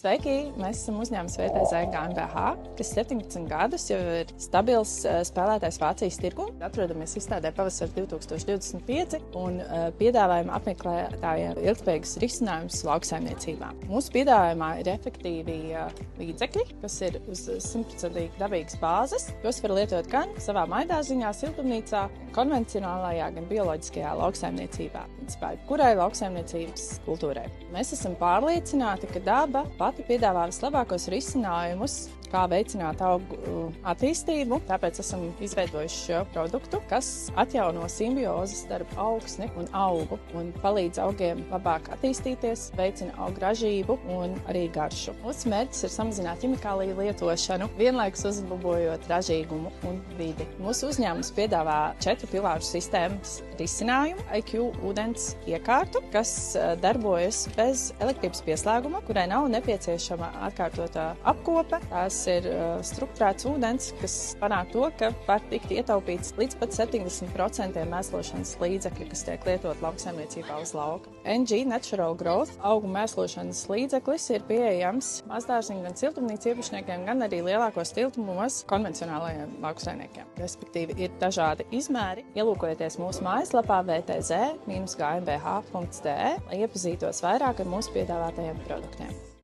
Sveiki! Mēs esam uzņēmums VTZ GmbH, kas 17 gadus jau ir stabils spēlētājs Vācijas tirgū. Atrodamies izstādē Pavasaris 2025 un piedāvājam apmeklētājiem ilgspējīgus risinājumus lauksaimniecībā. Mūsu piedāvājumā ir efektīvi līdzekļi, kas ir uz 100% dabīgas bāzes. Tos var lietot gan savā maidārziņā, siltumnīcā, konvencionālajā, gan bioloģiskajā lauksaimniecībā. Kurai lauksaimniecības kultūrai. Mēs esam pārliecināti, ka daba pati piedāvā vislabākos risinājumus, kā veicināt augu attīstību. Tāpēc esam izveidojuši šo produktu, kas atjauno simbiozi starp augsni un augu un palīdz augiem labāk attīstīties, veicina augu ražību un arī garšu. Mūsu mērķis ir samazināt ķimikāliju lietošanu, vienlaikus uzlabojot ražīgumu un vidi. Mūsu uzņēmums piedāvā 4 pilāru sistēmas risinājumu, IQ ūdens iekārtu, kas darbojas bez elektrības pieslēguma, kurai nav nepieciešama atkārtotā apkope. Tās ir strukturēts ūdens, kas panāk to, ka var tikt ietaupīts līdz pat 70% mēslošanas līdzekļu, kas tiek lietot lauksaimniecībā uz lauka. NG Natural Growth augu mēslošanas līdzeklis ir pieejams mazdārziņu gan siltumnīcu īpašniekiem, gan arī lielākos tiltumos konvencionālajiem lauksaimniekiem. Respektīvi ir dažādi izmēri. Ielūkojieties mūsu mājaslapā vtz-gmbh.de, lai iepazītos vairāk ar mūsu piedāvātajiem produktiem.